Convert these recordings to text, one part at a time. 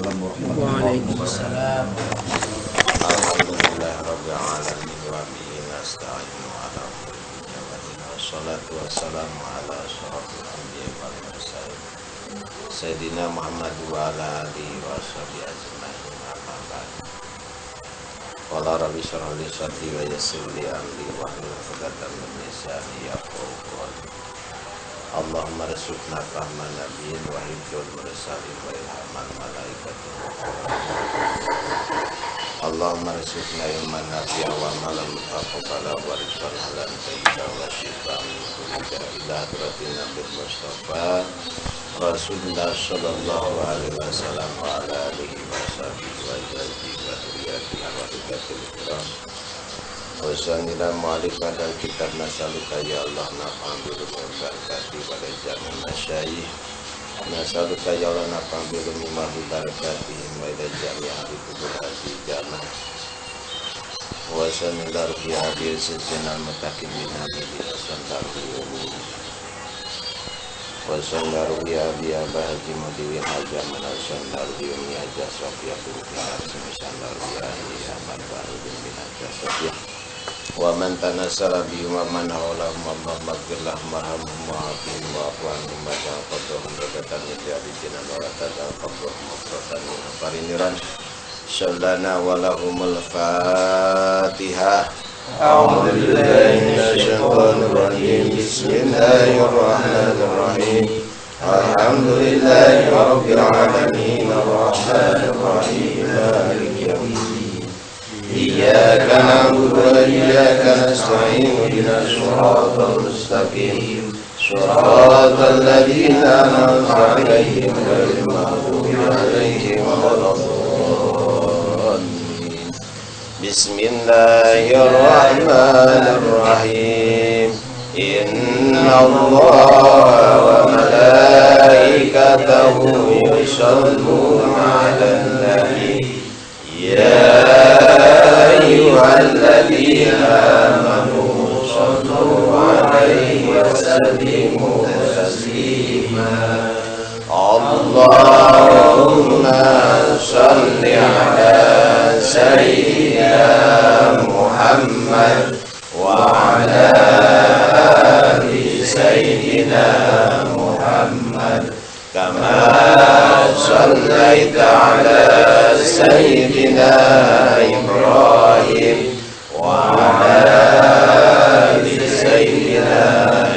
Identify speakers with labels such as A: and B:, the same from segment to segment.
A: Waalaikumsalam warahmatullahi wabarakatuh.
B: Alhamdulillahirabbil alamin wa bihi nasta'inu ala umuri dunya wassalatu wassalamu ala asyrofil anbiya'i wal mursalin sayyidina Muhammad wa ala alihi wa sahbihi ajma'in amma ba'd. Qala rabbi shrah li sadri wa yassir li amri wahlul 'uqdatam min lisani yafqahu qawli. Allahumma rzuqna fahman nabiyyin wa hifdzal mursalin wa ilhamal malaikatil Allahumma rzuqna ilman nafi'an wa amalan mutaqabbala wa rizqan halalan thayyiban wa shifaan min kulli daa'in ila hadratin nabil mustafa Rasulullah sallallahu alaihi wasallam wa ala alihi wa sahbihi wa jazih wa dhurriyyatihi wa hikatil kiram wa sanila mu'alif dan kitab nasaluka ya Allah nafa'an bilum barakati wa jamin masyayih nasaluka ya Allah nafa'an bilum barakati wa jamin ahli kubur hati jannah wa sanila rubiya bil sizinal mutakin minami biasantariyumi wa sanila rubiya biya bahaji mudiwin haja manasandarbiyumi haja sofya kurukina semisandar rubiya aman baru bin haja sofya wa man tanassara bihim wa man hawlahum Allahumma ighfir lahum warhamhum wa'afihim wa'fu anhum wa ta'aqqabhum berkatan dari jinan wa ta'aqqabhum mufratan min fariniran syallana wa lahumul fatihah. A'udzu billahi minasy syaithanir rajim. Bismillahirrahmanirrahim. Alhamdulillahi rabbil alamin arrahmanir rahim maliki yaumiddin. Iyyaka na'budu wa iyyaka nasta'in ihdinas siratal mustaqim siratal ladzina an'amta 'alaihim ghairil maghdubi 'alaihim waladdallin. Bismillahirrahmanirrahim. Innallaha wa malaikatahu yusholluna 'alan nabi ya ayyuhalladzina amanu shallu 'alaihi wa sallimu taslima. Allahumma shalli 'ala sayyidina Muhammad wa 'ala ali sayyidina Muhammad kama shallaita 'ala sayyidina Ibrahim wa 'ala ali sayyidina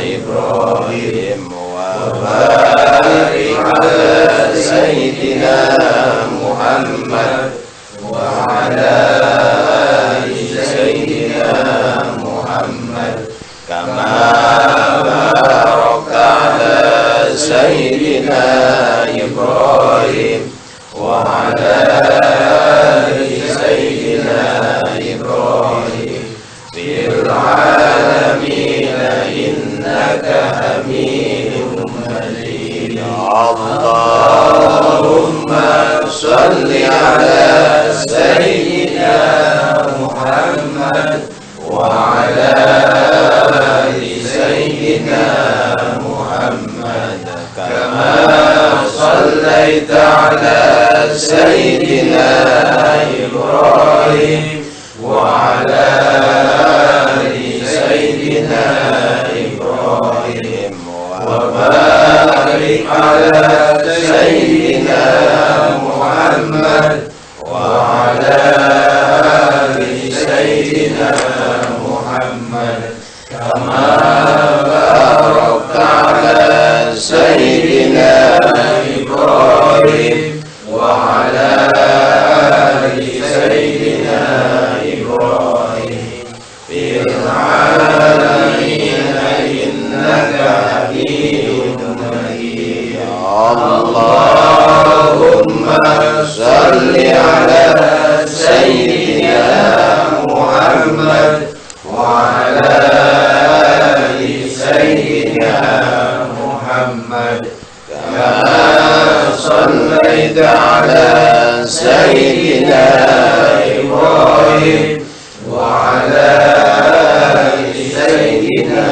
B: Ibrahim wa barik 'ala sayyidina Muhammad wa 'ala ali sayyidina Muhammad kama barakta 'ala sayyidina Ibrahim wa 'ala ali sayyidina Ibrahim fil 'alamin innaka Hamidum Majid. Allahumma shalli 'ala sayyidina Muhammad wa 'ala ali sayyidina Muhammad kama shallaita 'ala sayyidina Ibrahim wa 'ala ali sayyidina Ibrahim wa barik 'ala sayyidina Muhammad wa 'ala ali sayyidina Muhammad kama barakta 'ala sayyidina Ibrahim wa 'ala ali sayyidina Ibrahim fil 'alamin innaka Hamidum Majid. Allahumma shalli 'ala sayyidina Muhammad wa 'ala ali sayyidina Muhammad kama shallaita 'ala sayyidina Ibrahim wa 'ala ali sayyidina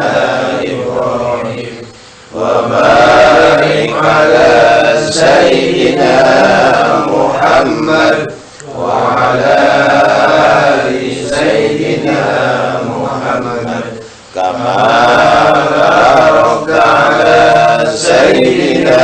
B: Ibrahim wa barik 'ala sayyidina Muhammad Muhammad wa ala ali sayyidina Muhammad kama barakta ala sayyidina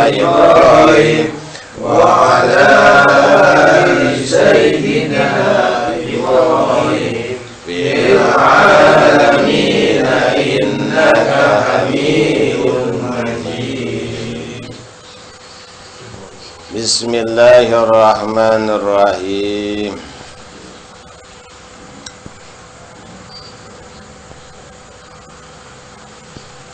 B: Ibrahim wa ala ali sayyidina Ibrahim fil alamin innaka Hamidum Majid. Bismillahirrahmanirrahim.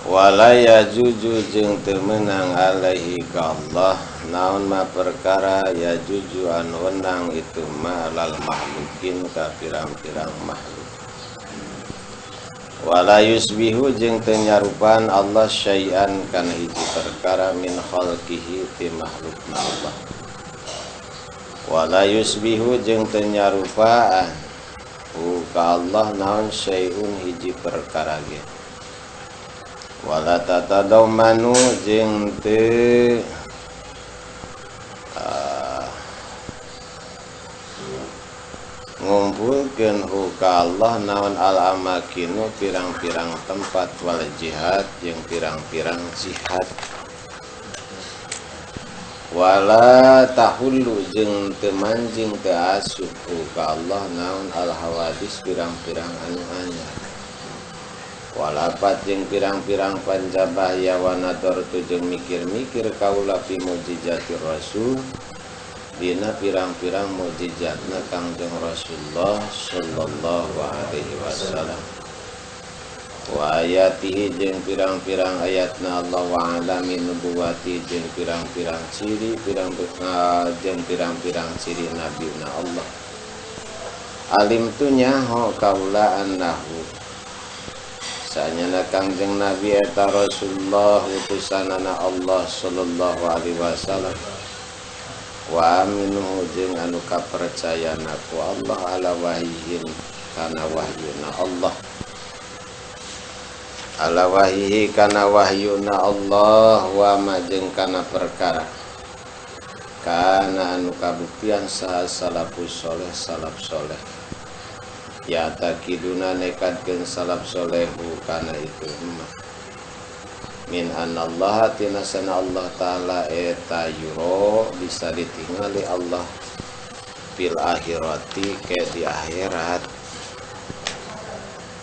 B: Wala yajuju jeung teu meunang alaihi ka Allah naon ma perkara yajuju anu wenang itu ma alal makhlukin ka pirang-pirang makhluk. Wala yusbihu jeung teu nyarupan Allah syai'an kana hiji perkara min khalqihi ti makhlukna Allah. Wala yusbihu jeung teu nyarupa ka Allah naon syai'un hiji perkara ge. Wala tatadammanu jeung teu ngumpulkeun ka Allah naon al amakinu pirang-pirang tempat wal jihad jeung pirang-pirang jihad. Wala tahullu jeung teu manjing teu asup ka Allah naon al hawadis pirang-pirang anu anyar. Walapat jeung pirang-pirang panjabah ya wanador tu jeung mikir-mikir kaula fi mujizati rasul dina pirang-pirang mujizatna Kangjeng Rasulullah sallallahu alaihi wasallam. Wa ayatihi jeung pirang-pirang ayatna Allah wa alamin nubuwati jeung pirang-pirang ciri jeung pirang-pirang ciri nabiuna Allah. Alim tu nyaho kaula annahu sanyana Kangjeng Nabi eta Rasulullah utusanana Allah sallallahu alaihi wasallam wa aminuhu jeung anu kapercayana ku Allah ala wahyin kana wahyuna Allah ala wahyihi kana wahyuna Allah wa ma jeung kana perkara kana anu kabuktian saha salafus soleh salaf soleh ya takiduna nekatkeun salaf solehu kana itu emak min anallaha tinasana Allah ta'ala eta yuro bisa ditingali Allah fil akhirati ke di akhirat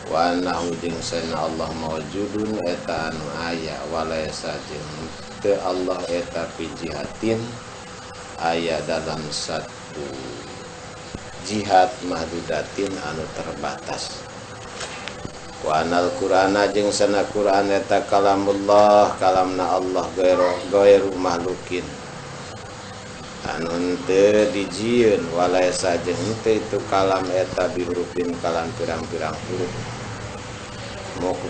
B: wa annahu jeung sana Allah mawjudun eta anu aya walaysa jeung teu Allah eta pijihatin aya dalam satu jihad mahdudatin anu terbatas. Wa anal Qur'ana jeung sana Qur'an eta kalamullah kalamna Allah gairu mahlukin anu teu dijieun walaysa jeung teu itu kalam eta bihurufin kalam pirang-pirang huruf moko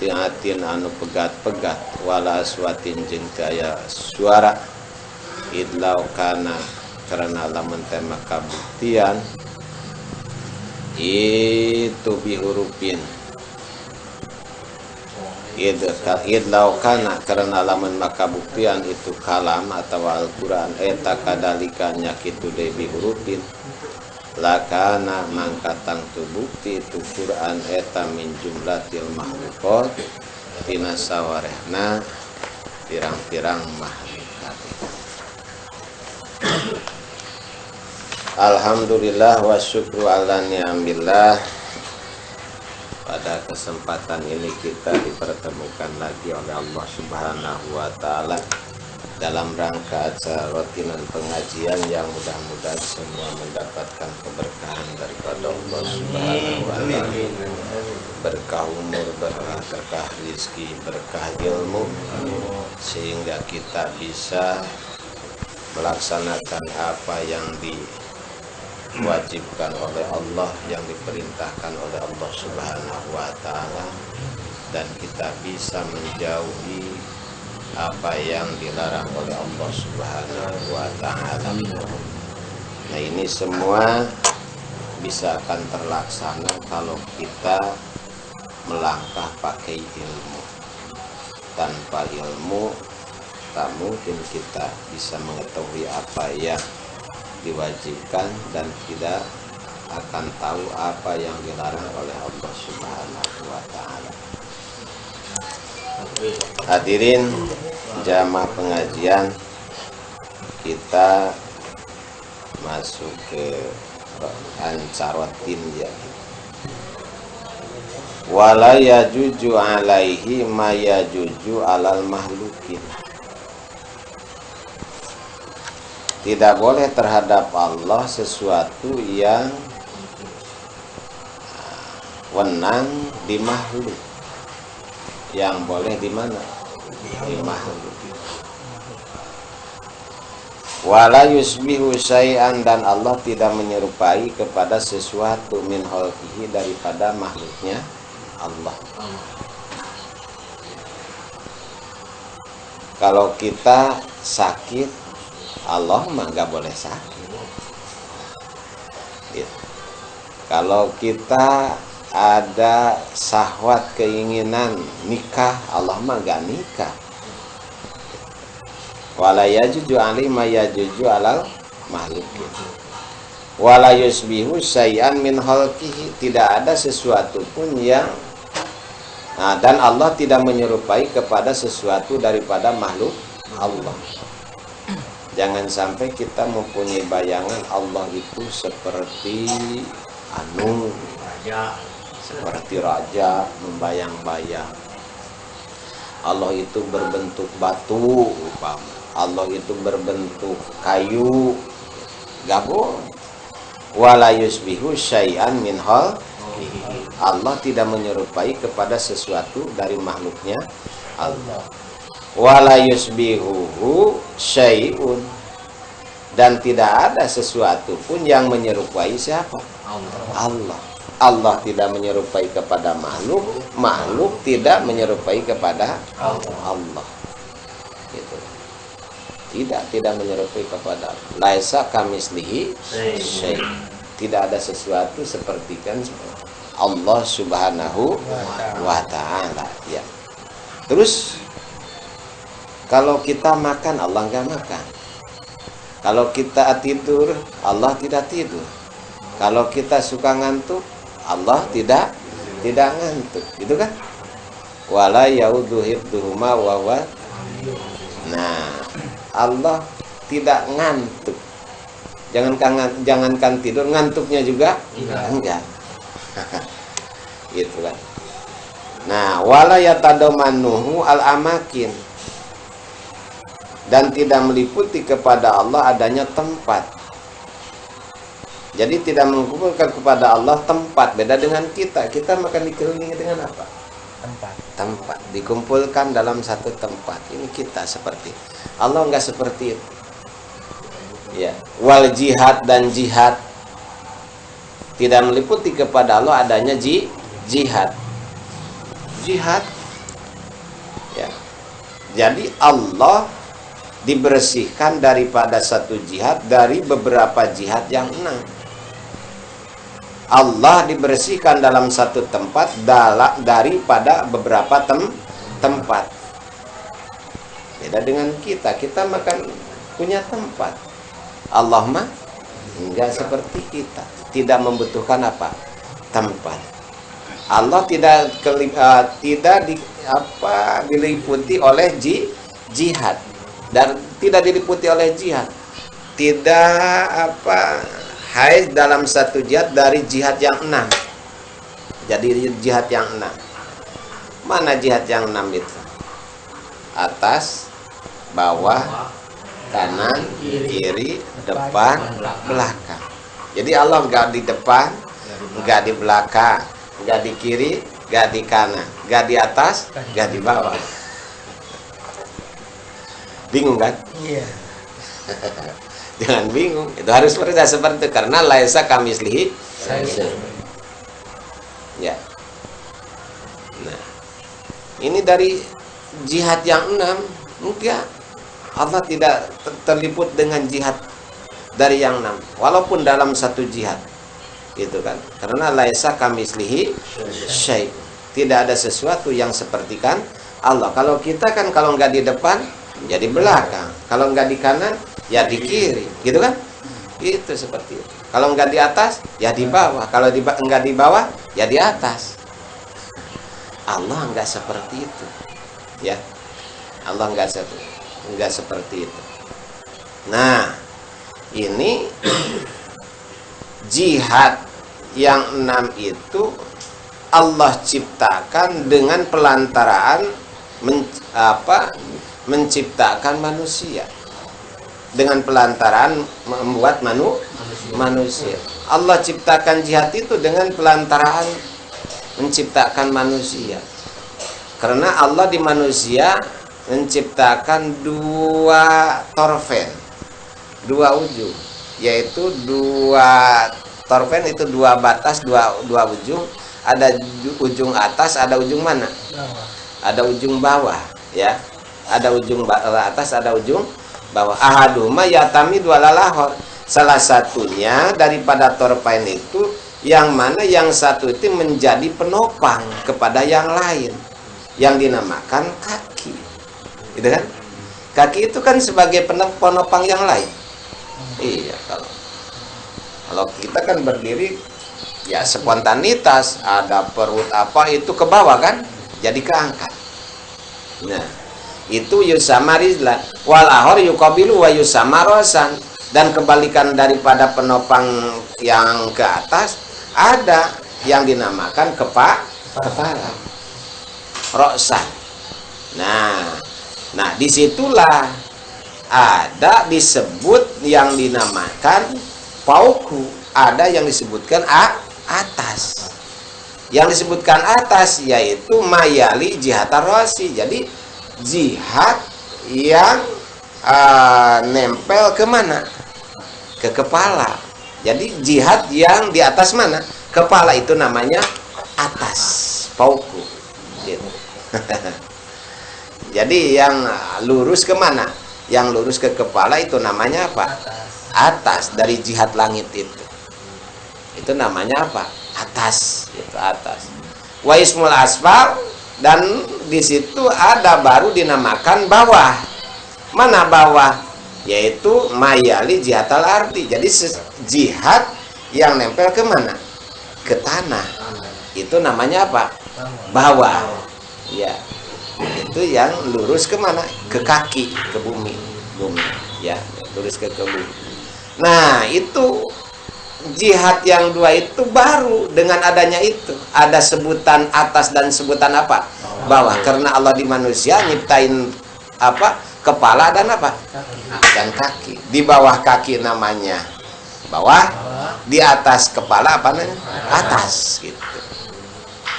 B: tiatin anu pegat-pegat wala aswatin jeung teu aya suara idlau kana karena lamun tema kabuktian itu bihurupin idlau kana karena lamun makabuktian itu kalam atau Al-Quran eta kadalika nyakitu de bihurupin lakana mangkatang tu bukti itu Quran eta min jumlatil makhluqat tina sawarehna pirang-pirang makhlukat. Alhamdulillah wa syukru ala ni'amillah. Pada kesempatan ini kita dipertemukan lagi oleh Allah Subhanahu wa ta'ala dalam rangka acara rutinan pengajian yang mudah-mudahan semua mendapatkan keberkahan daripada Allah Subhanahu wa ta'ala. Berkah umur, berkah rizki, berkah ilmu, sehingga kita bisa melaksanakan apa yang diwajibkan oleh Allah, yang diperintahkan oleh Allah Subhanahu wa ta'ala, dan kita bisa menjauhi apa yang dilarang oleh Allah Subhanahu wa ta'ala. Nah, ini semua bisa akan terlaksana kalau kita melangkah pakai ilmu. Tanpa ilmu tak mungkin kita bisa mengetahui apa yang diwajibkan dan tidak akan tahu apa yang dilarang oleh Allah Subhanahu wa ta'ala. Hadirin jamaah pengajian, kita masuk ke Ancarotin ya. Wala yajuju alaihi ma yajuju alal mahlukin. Tidak boleh terhadap Allah sesuatu yang wenang di makhluk. Yang boleh di mana? Di makhluk. Wala yusbihu syai'an, dan Allah tidak menyerupai kepada sesuatu min khalqihi daripada makhluknya Allah. Kalau kita sakit, Allah mah nggak boleh sakit. Gitu. Kalau kita ada syahwat keinginan nikah, Allah mah nggak nikah. Wala yajuju alaihi ma yajuju alal makhlukin. Wala yusbihu syai'an min khalqihi, tidak ada sesuatu pun yang dan Allah tidak menyerupai kepada sesuatu daripada makhluk Allah. Jangan sampai kita mempunyai bayangan Allah itu seperti seperti raja, membayang-bayang. Allah itu berbentuk batu, Allah itu berbentuk kayu. Gak boleh. Wala yusbihu syai'an min khalqihi. Allah tidak menyerupai kepada sesuatu dari makhluknya Allah. Wala yusbihuhu syai'un, dan tidak ada sesuatu pun yang menyerupai siapa? Allah. Allah tidak menyerupai kepada makhluk, makhluk tidak menyerupai kepada Allah. Gitu. Tidak menyerupai kepada laisa kamislihi syai'. Tidak ada sesuatu seperti kan Allah Subhanahu wa ta'ala ya. Terus kalau kita makan, Allah enggak makan. Kalau kita tidur, Allah tidak tidur. Kalau kita suka ngantuk, Allah tidak ngantuk. Gitu kan? Wala yaudhu hifdhuhuma wa huwa. Nah, Allah tidak ngantuk. Jangankan tidur, ngantuknya juga enggak. Gitu kan. Nah, wala yatadamanuhu al-amakin, dan tidak meliputi kepada Allah adanya tempat. Jadi tidak mengumpulkan kepada Allah tempat. Beda dengan kita. Kita makan dikelilingi dengan apa? Tempat. Dikumpulkan dalam satu tempat. Ini kita seperti. Allah enggak seperti itu. Ya. Wal jihad, dan jihad tidak meliputi kepada Allah adanya jihad. Jihad. Ya. Jadi Allah dibersihkan daripada satu jihad dari beberapa jihad yang 6. Allah dibersihkan dalam satu tempat daripada beberapa tempat. Beda dengan kita. Kita makan punya tempat. Allah mah enggak seperti kita. Tidak membutuhkan apa? Tempat. Allah tidak diliputi oleh jihad. Dan tidak diliputi oleh jihad. Tidak haid dalam satu jihad dari jihad yang 6. Jadi jihad yang 6. Mana jihad yang 6 itu? Atas, bawah, kanan, kiri, depan, belakang. Jadi Allah enggak di depan, enggak di belakang, enggak di kiri, enggak di kanan, enggak di atas, enggak di bawah. Bingung kan? Iya. Jangan bingung. Itu harus seperti itu karena laisa kamislihi syai'. Ya. Nah, ini dari jihad yang 6, enggak. Allah tidak terliput dengan jihad dari yang 6, walaupun dalam satu jihad. Gitu kan? Karena laisa kamislihi syai'. Tidak ada sesuatu yang seperti kan Allah. Kalau kita kan kalau enggak di depan, ya di belakang. Kalau enggak di kanan, ya di kiri, gitu kan? Itu seperti itu. Kalau enggak di atas, ya di bawah. Kalau enggak di bawah, ya di atas. Allah enggak seperti itu, ya. Allah enggak seperti itu. Nah, ini jihad yang 6 itu Allah ciptakan dengan pelantaraan menciptakan manusia, dengan pelantaran membuat manusia. Allah ciptakan jihad itu dengan pelantaran menciptakan manusia. Karena Allah di manusia menciptakan 2 torfen, 2 ujung, yaitu 2 torfen itu 2 batas, 2 ujung. Ada ujung atas, ada ujung mana? Ada ujung bawah, ya. Ada ujung atas, ada ujung bawah. Ahaduma yatami dua lalahor. Salah satunya daripada torfen itu yang mana yang satu itu menjadi penopang kepada yang lain, yang dinamakan kaki. Gitu kan? Kaki itu kan sebagai penopang yang lain. Iya, kalau kita kan berdiri ya spontanitas, ada perut apa itu ke bawah kan, jadi keangkat. Nah, itu yusamarizla wal ahor yuqabilu wa yusamarosan. Dan kebalikan daripada penopang yang ke atas, ada yang dinamakan kepala, roksan. Nah, disitulah ada disebut yang dinamakan pauku, ada yang disebutkan atas. Yang disebutkan atas yaitu mayali jihad ar-rasi. Jadi jihad yang nempel ke mana? Ke kepala. Jadi jihad yang di atas mana? Kepala, itu namanya atas, pauku. Gitu. Jadi yang lurus ke mana? Yang lurus ke kepala itu namanya apa? Atas. Dari jihad langit itu. Itu namanya apa? Atas. Itu atas. Wa ismul asfal, dan di situ ada baru dinamakan bawah. Mana bawah? Yaitu mayali jihad al-ardi. Jadi jihad yang nempel ke mana? Ke tanah. Itu namanya apa? Bawah. Ya. Itu yang lurus ke mana? Ke kaki, ke bumi. Ya, lurus ke bumi. Nah, itu jihad yang 2 itu baru dengan adanya itu. Ada sebutan atas dan sebutan apa? Bawah. Karena Allah di manusia nyiptain apa? Kepala dan apa? Dan kaki. Di bawah kaki namanya bawah, di atas kepala apa namanya? Atas, gitu.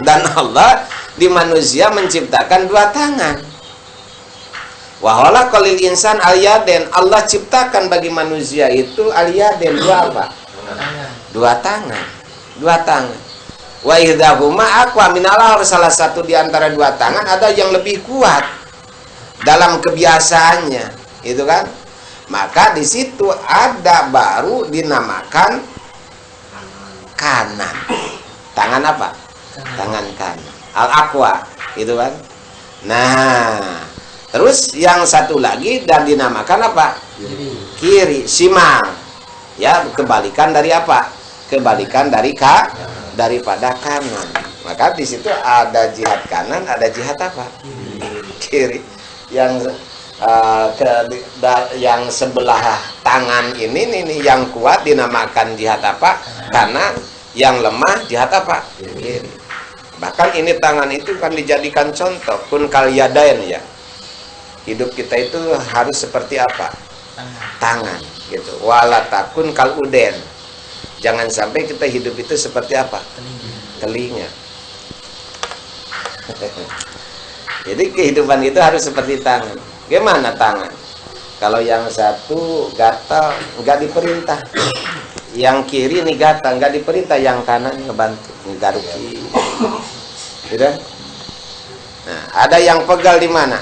B: Dan Allah di manusia menciptakan 2 tangan. Wa khalaqal insan al-yaden. Allah ciptakan bagi manusia itu al-yaden, 2 apa? 2 tangan. 2 tangan. Wa ihdahuma aqwa minal, salah satu di antara 2 tangan ada yang lebih kuat dalam kebiasaannya, itu kan? Maka di situ ada baru dinamakan kanan. Tangan apa? Tangan kanan. Al-aqwa, itu kan? Nah, terus yang satu lagi dan dinamakan apa? Kiri, simal. Ya, kebalikan dari apa? Kebalikan dari daripada kanan. Maka di situ ada jihad kanan, ada jihad apa? Kiri. Yang yang sebelah tangan ini yang kuat dinamakan jihad apa? Kanan. Yang lemah jihad apa? Kiri. Bahkan ini tangan itu kan dijadikan contoh, kun kal yadain, ya. Hidup kita itu harus seperti apa? Tangan, gitu. Wala takun kal uden. Jangan sampai kita hidup itu seperti apa? Telinga. Jadi kehidupan itu harus seperti tangan. Gimana tangan? Kalau yang satu gatal, nggak diperintah. Yang kiri nih gatal, nggak diperintah. Yang kanan ngebantu, nggaruki. Gitu? Nah, ada yang pegal di mana?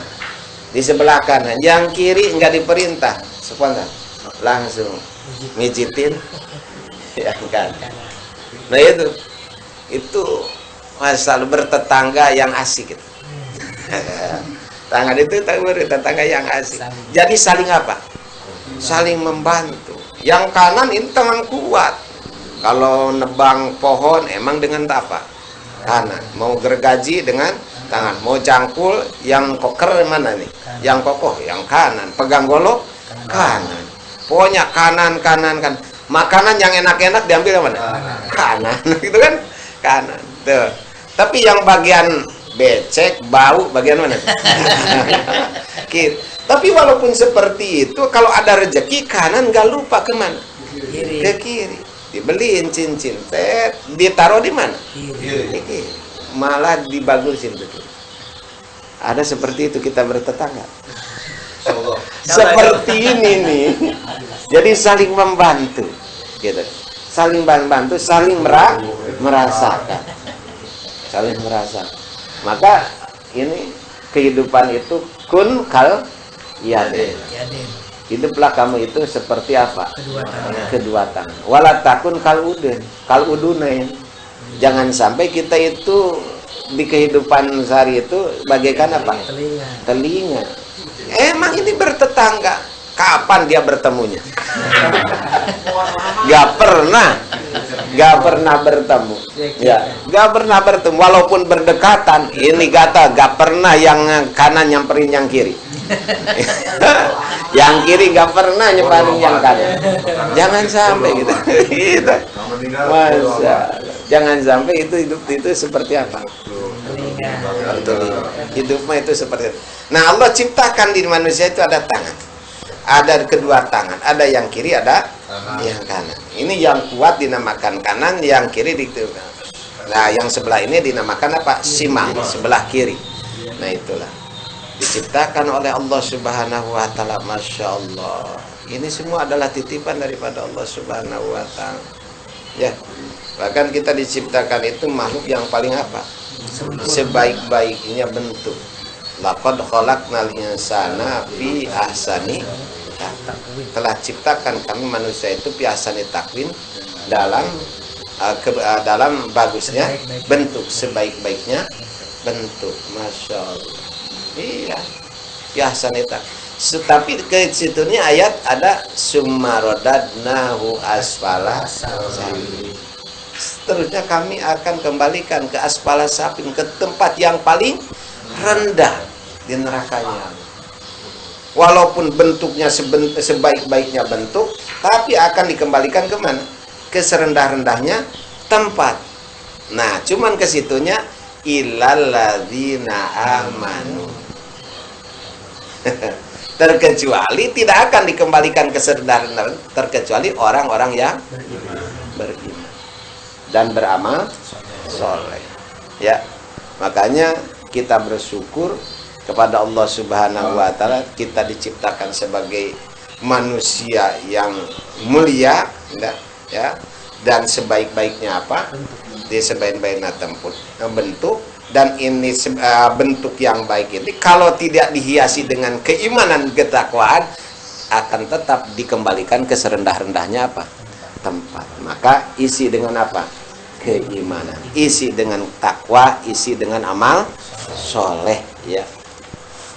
B: Di sebelah kanan. Yang kiri nggak diperintah, spontan, langsung mijitin yang kanan. Nah itu masalah bertetangga yang asik gitu. Tangan itu tetangga yang asik. Jadi saling apa? Saling membantu. Yang kanan ini tangan kuat. Kalau nebang pohon emang dengan apa? Kanan. Mau gergaji dengan tangan. Mau jangkul yang koker mana nih? Yang kokoh yang kanan. Pegang golok kanan. Pokoknya kanan. Makanan yang enak-enak diambil yang mana? Kanan. Gitu kan? Kanan. Tuh. Tapi yang bagian becek, bau, bagian mana? Kiri. Tapi walaupun seperti itu, kalau ada rezeki kanan gak lupa kemana? Ke kiri. Dibeliin cincin, ditaruh di mana? Kiri. Malah dibagusin betul. Ada seperti itu kita bertetangga. Seperti ini nih. Jadi saling membantu, gitu. Saling membantu, saling merasakan, saling merasakan. Maka ini kehidupan itu kun kal yaden. Hiduplah kamu itu seperti apa? Kedua tangan. Wala takun kal udunain. Jangan sampai kita itu di kehidupan sehari itu bagaikan apa? Telinga. Emang ini bertetangga. Kapan dia bertemunya? Gak pernah bertemu. Ya, gak pernah bertemu. Walaupun berdekatan, ini kata gak pernah yang kanan nyamperin yang kiri. Yang kiri gak pernah nyamperin yang kanan. Jangan sampai gitu. Gitu. Masa, jangan sampai hidup itu seperti apa? Hidupnya itu seperti itu. Nah, Allah ciptakan di manusia itu ada tangan. Ada kedua tangan, ada yang kiri, ada yang kanan. Ini yang kuat dinamakan kanan, yang kiri nah, yang sebelah ini dinamakan apa? Simal, sebelah kiri. Nah, itulah diciptakan oleh Allah Subhanahu wa taala. Masya Allah. Ini semua adalah titipan daripada Allah Subhanahu wa taala. Ya. Bahkan kita diciptakan itu makhluk yang paling apa? Sebaik-baiknya bentuk. Laqad khalaqnal insana fi ahsani taqwim. Telah ciptakan kami manusia itu fi ahsani taqwim dalam bagusnya bentuk, sebaik-baiknya bentuk. Masya Allah. Iya. Fi ahsani taqwim. Tapi ke situnya ayat ada summa radadnahu asfala safilin. Seterusnya kami akan kembalikan ke asfala safilin, ke tempat yang paling rendah di nerakanya. Walaupun bentuknya sebaik-baiknya bentuk, tapi akan dikembalikan kemana? Ke serendah-rendahnya tempat. Nah, cuman ke situnya illal ladzina amanu. Terkecuali tidak akan dikembalikan ke serendah-rendah terkecuali orang-orang yang beriman dan beramal soleh. Ya, makanya kita bersyukur kepada Allah Subhanahu wa taala, kita diciptakan sebagai manusia yang mulia, ya, dan sebaik-baiknya apa? Di sebaik-baiknya bentuk, dan ini bentuk yang baik ini kalau tidak dihiasi dengan keimanan, ketakwaan, akan tetap dikembalikan ke serendah-rendahnya apa? Tempat. Maka isi dengan apa? Keimanan. Isi dengan takwa, isi dengan amal soleh, ya.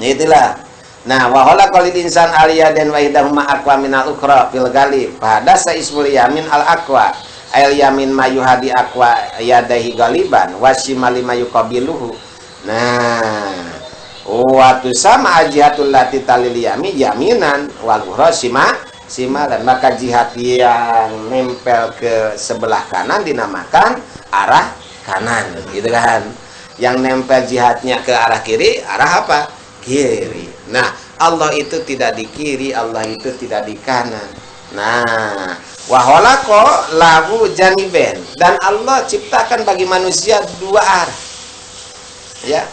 B: Itulah. Nah, wa khalaqal insan aliyadan wa idahuma aqwa minal ukhra fil ghalib. Pada ismul yamin al aqwa. Al yamin mayuhadi aqwa yadahi galiban wa shimali mayuqabiluhu. Nah, wa tusama ajihatul lati talil yami yaminan wal ukhra simalan. Maka jihad yang nempel ke sebelah kanan dinamakan arah kanan, gitu kan. Yang nempel jihadnya ke arah kiri, arah apa? Kiri. Nah, Allah itu tidak di kiri, Allah itu tidak di kanan. Nah, wa khalaqa lahu janiben, dan Allah ciptakan bagi manusia dua arah. Ya.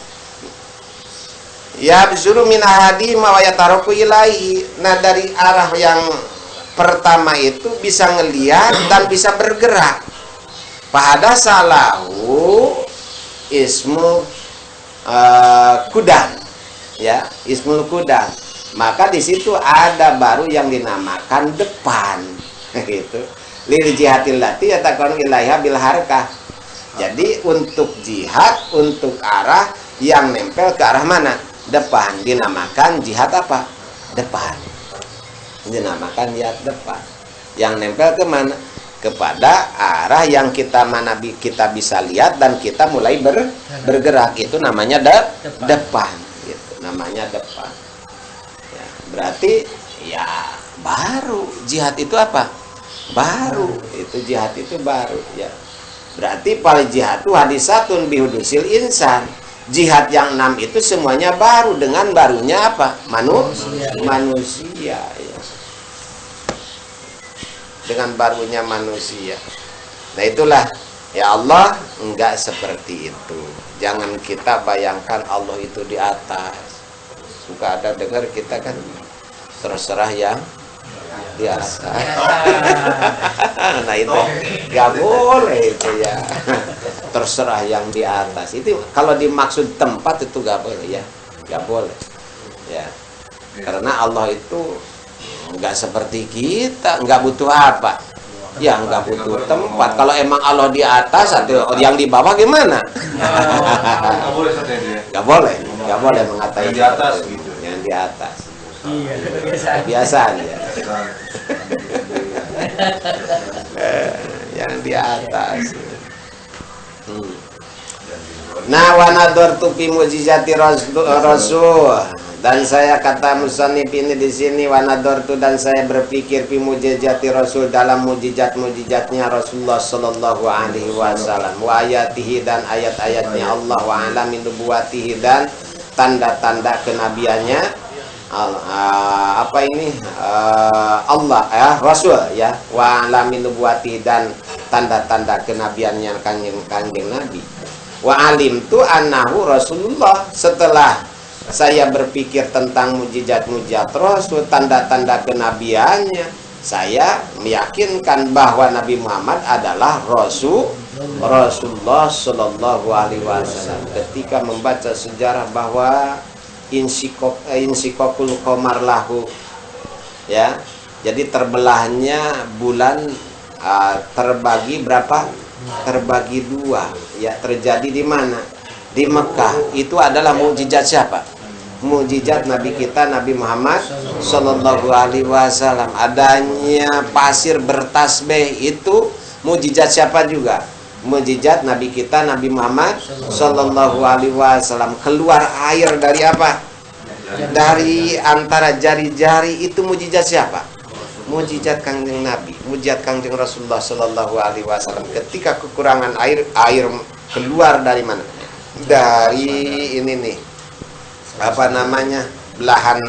B: Ya bizuru min ahadi ma wa yataraku ilaihi. Nah, dari arah yang pertama itu bisa ngelihat dan bisa bergerak. Pada salahu ismu kudan. Ya, ismul kudan. Maka di situ ada baru yang dinamakan depan, gitu. Lil jihadil lati yatakanu ilaiha bil harakah. Jadi untuk jihad, untuk arah yang nempel ke arah mana?
C: depan, dinamakan jihad apa? Depan. Dinamakan jihad depan. Yang nempel ke mana? Kepada arah yang kita bisa lihat dan kita mulai bergerak, itu namanya depan gitu, namanya depan ya, berarti ya baru jihad itu apa? Baru itu jihad itu baru ya, berarti paling jihad itu hadisatun bihudusil insan. Jihad yang 6 itu semuanya baru dengan barunya apa? Manusia ya. Dengan barunya manusia. Nah itulah ya, Allah enggak seperti itu. Jangan kita bayangkan Allah itu di atas. Suka ada dengar kita kan, terserah yang di atas. Nah itu enggak boleh itu ya. Terserah yang di atas. Itu kalau dimaksud tempat itu enggak boleh ya. Enggak boleh. Ya. Karena Allah itu enggak seperti kita, enggak butuh apa? Ya enggak butuh tempat. Kalau emang Allah di atas atau yang di bawah gimana?
D: Enggak boleh saja.
C: Enggak boleh mengatakan
D: yang di atas gitu.
C: Yang di atas.
A: Iya,
C: Kebiasaan ya. Yang di atas. Nah, wa nadartu fi mujizati rasul. Dan saya kata musannif ini di sini wa nadartu, dan saya berpikir fi mujizati rasul, dalam mujizat-mujizatnya Rasulullah sallallahu alaihi wasallam, wa ayatihi, dan ayat-ayatnya Allah, wa alamin nubuwatihi, dan tanda-tanda kenabiannya. Allah ya, Rasul ya, wa alamin nubuwatihi, dan tanda-tanda kenabiannya kanjeng Nabi. Wa alim tu annahu Rasulullah. Setelah saya berpikir tentang mujizat-mujizat Rasul, tanda-tanda kenabiannya, saya meyakinkan bahwa Nabi Muhammad adalah Rasulullah Shallallahu Alaihi Wasallam. Ketika membaca sejarah bahwa insikokul komar lahu, ya, jadi terbelahnya bulan terbagi berapa? Terbagi 2, ya, terjadi di mana? Di Mekah. Itu adalah mukjizat siapa? Mukjizat Nabi kita Nabi Muhammad Sallallahu Alaihi Wasallam. Adanya pasir bertasbih itu mukjizat siapa juga? Mukjizat Nabi kita Nabi Muhammad Sallallahu Alaihi Wasallam. Keluar air dari apa? Dari antara jari-jari, itu mukjizat siapa? Mukjizat kanjeng Nabi, mukjizat kanjeng Rasulullah Sallallahu Alaihi Wasallam. Ketika kekurangan air keluar dari mana? Dari ini nih, apa namanya, belahan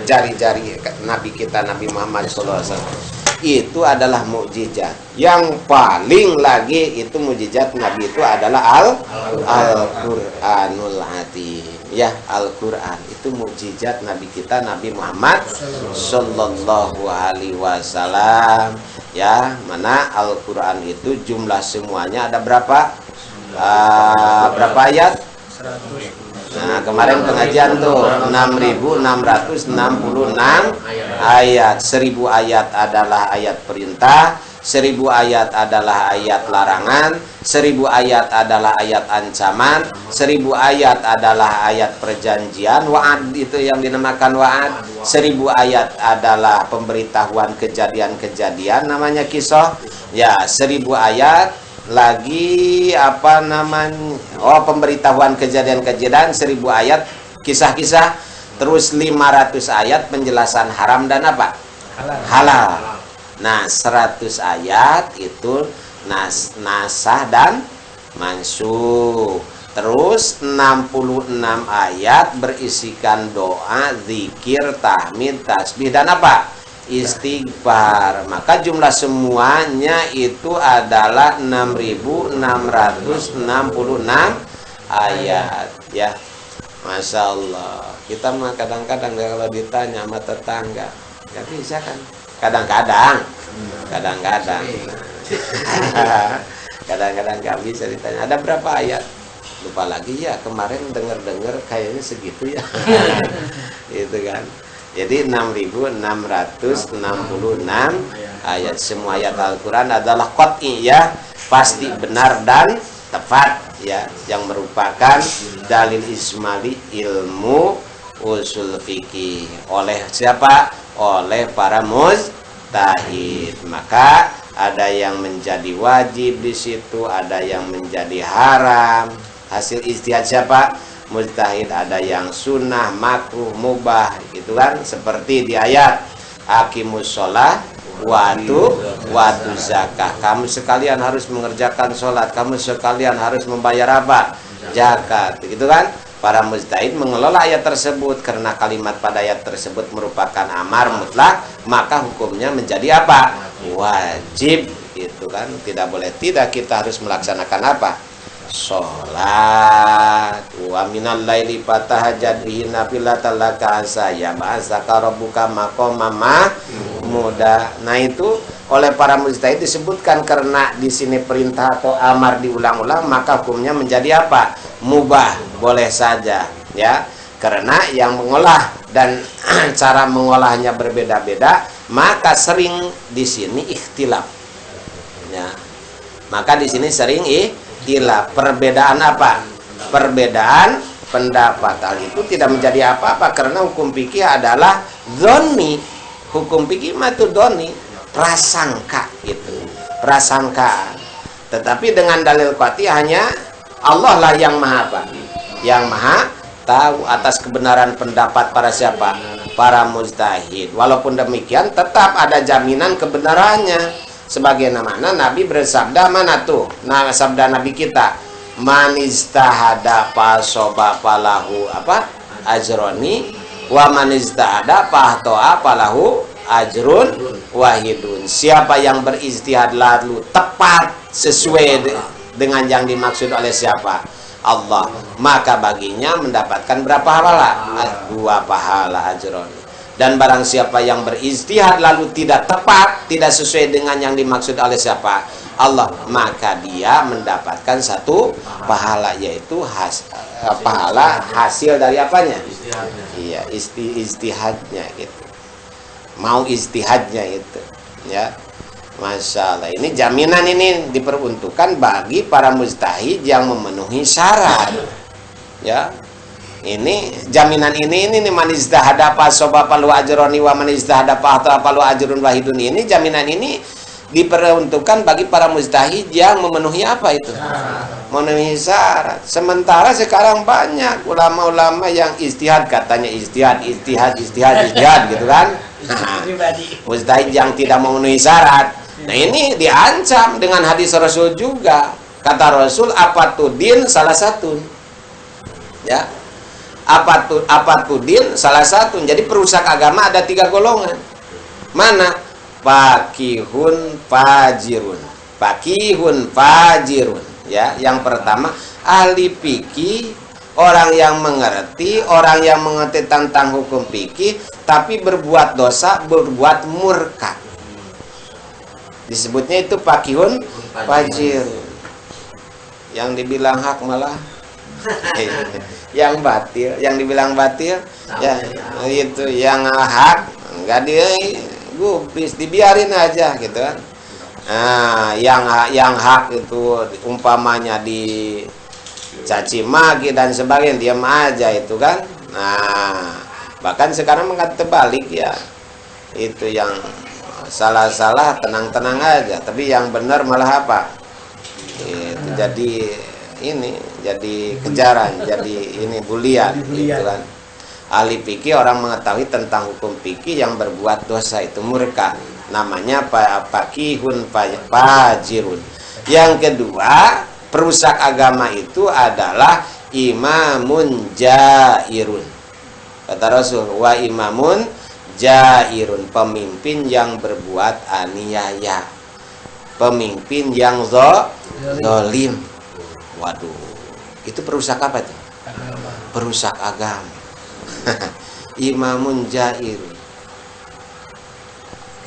C: jari-jari Nabi kita Nabi Muhammad SAW. Itu adalah mukjizat. Yang paling lagi itu mukjizat Nabi itu adalah Al-Qur'anul Azim. Ya, Al-Qur'an itu mukjizat Nabi kita Nabi Muhammad Sallallahu Alaihi Wasallam. Ya, mana Al-Qur'an itu jumlah semuanya ada berapa? Berapa ayat? 100. Nah, kemarin pengajian tuh 6.666 ayat. 1.000 ayat adalah ayat perintah, 1.000 ayat adalah ayat larangan, 1.000 ayat adalah ayat ancaman, 1.000 ayat adalah ayat perjanjian, wa'ad itu yang dinamakan wa'ad, 1.000 ayat adalah pemberitahuan kejadian-kejadian namanya kisah. Ya, 1.000 ayat lagi apa namanya, pemberitahuan kejadian-kejadian, 1.000 ayat kisah-kisah, terus 500 ayat penjelasan haram dan apa? Halal. Nah, 100 ayat itu nasah dan mansuh. Terus 66 ayat berisikan doa, zikir, tahmid, tasbih, dan apa? Istighfar. Maka jumlah semuanya itu adalah 6.666 ayat, ya. Masya Allah. Kita mah kadang-kadang kalau ditanya sama tetangga nggak bisa kan? Kadang-kadang nggak bisa ditanya ada berapa ayat, lupa lagi ya, kemarin dengar kayaknya segitu ya. Itu kan. Jadi 6.666 ayat. Semua ayat Al-Quran adalah qat'i, ya, pasti benar dan tepat, ya, yang merupakan dalil ijmali ilmu usul fikih oleh siapa? Oleh para mujtahid. Maka ada yang menjadi wajib di situ, ada yang menjadi haram. Hasil ijtihad siapa? Mujtahid. Ada yang sunnah, makruh, mubah, gitu kan? Seperti di ayat aqimus sholah watu zakah. Kamu sekalian harus mengerjakan sholat, kamu sekalian harus membayar apa? Zakat, gitu kan? Para mujtahid mengelola ayat tersebut karena kalimat pada ayat tersebut merupakan amar mutlak, maka hukumnya menjadi apa? Wajib, gitu kan? Tidak boleh tidak, kita harus melaksanakan apa? Sholat. Wa minal laili fatahajjad bihi nafilatan laka asa yab'atsaka rabbuka maqaman mahmuda. Nah, itu oleh para mujtahid disebutkan karena di sini perintah atau amar diulang-ulang, maka hukumnya menjadi apa? Mubah, boleh saja, ya. Karena yang mengolah dan cara mengolahnya berbeda-beda, maka sering di sini ikhtilaf. Ya. Maka di sini sering ikhtilaf. Perbedaan apa? Perbedaan pendapat. Hal itu tidak menjadi apa-apa karena hukum fikih adalah dzonni. Hukum fikih itu dzonni, prasangka gitu. Prasangkaan. Tetapi dengan dalil qat'i hanya Allah lah yang maha apa? Yang maha tahu atas kebenaran pendapat para siapa? Para mujtahid. Walaupun demikian tetap ada jaminan kebenarannya. Sebagaimana Nabi bersabda, mana tuh? Nah, sabda Nabi kita, man istahada fasoba falahu apa? Ajroni wa man istahada fahto'a falahu ajrun wahidun. Siapa yang berijtihad lalu tepat sesuai dengan yang dimaksud oleh siapa? Allah, maka baginya mendapatkan berapa pahala? 2 pahala ajron. Dan barang siapa yang berijtihad lalu tidak tepat, tidak sesuai dengan yang dimaksud oleh siapa? Allah, maka dia mendapatkan 1 pahala, yaitu pahala hasil dari apanya? Iya, ijtihadnya gitu. Mau ijtihadnya itu, ya. Masya Allah, ini jaminan ini diperuntukkan bagi para mujtahid yang memenuhi syarat, ya. Ini jaminan ini man ijtahada fasoba falahu ajroni wa man ijtahada fahta falahu ajrun wahidun. Ini jaminan ini diperuntukkan bagi para mujtahid yang memenuhi apa itu? Memenuhi syarat. Sementara sekarang banyak ulama-ulama yang ijtihad, katanya ijtihad gitu kan. Mujtahid yang tidak memenuhi syarat. Nah, ini diancam dengan hadis Rasul juga. Kata Rasul, apatudin salah satu. Ya. Apatudin salah satu. Jadi perusak agama ada 3 golongan. Mana? Fakihun fajirun. Fakihun fajirun. Ya, yang pertama ahli fikih, orang yang mengerti tentang hukum fikih tapi berbuat dosa, berbuat murka. Disebutnya itu fakihun fajir. Yang dibilang hak malah yang batil, yang dibilang batil ya itu yang hak enggak digubris, dibiarin aja gitu kan. Nah, yang hak itu umpamanya di caci maki dan sebagainya, diam aja itu kan. Nah, bahkan sekarang mengatakan terbalik ya. Itu yang salah-salah tenang-tenang aja, tapi yang benar malah apa? Itu jadi kejaran, jadi ini bulian gitu kan. Ahli fikih orang mengetahui tentang hukum fikih yang berbuat dosa itu murka. Namanya fakihun fajirun. Yang kedua, perusak agama itu adalah imamun jairun. Kata Rasul, wa imamun jairun, pemimpin yang berbuat aniaya, pemimpin yang zalim. Waduh, itu perusak apa itu? Perusak agama. Imamun jair,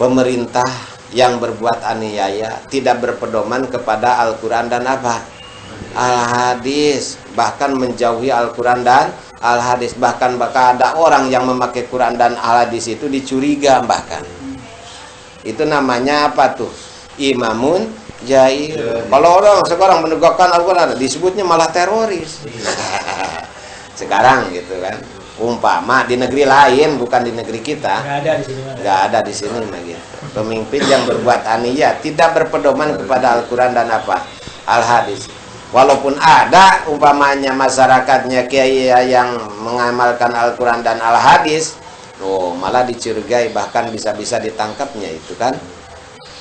C: pemerintah yang berbuat aniaya, tidak berpedoman kepada Al-Quran dan apa? Al-Hadis, bahkan menjauhi Al-Quran dan Al-Hadis. Bahkan ada orang yang memakai Quran dan Al-Hadis itu dicuriga bahkan. Itu namanya apa tuh? Imamun Jair. Kalau orang sekarang menegakkan Al-Quran disebutnya malah teroris. Sekarang gitu kan. Umpama di negeri lain bukan di negeri kita.
A: Nggak ada di sini.
C: Nggak ada di sini gitu. Pemimpin yang berbuat aniyah tidak berpedoman kepada Al-Quran dan apa? Al-Hadis. Walaupun ada umpamanya masyarakatnya kiai yang mengamalkan Al-Quran dan Al-Hadis, malah dicurigai, bahkan bisa-bisa ditangkapnya itu kan.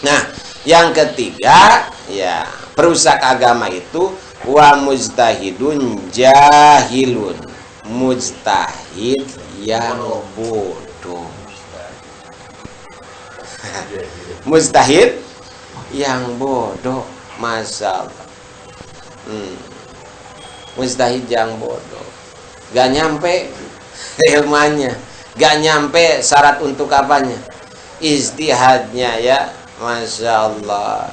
C: Nah, yang ketiga, ya, perusak agama itu wa mujtahidun jahilun. Mujtahid yang bodoh. Mujtahid yang bodoh, masya Allah. Mujtahid yang bodoh, gak nyampe ilmunya, gak nyampe syarat untuk apanya, ijtihadnya, ya, masya Allah.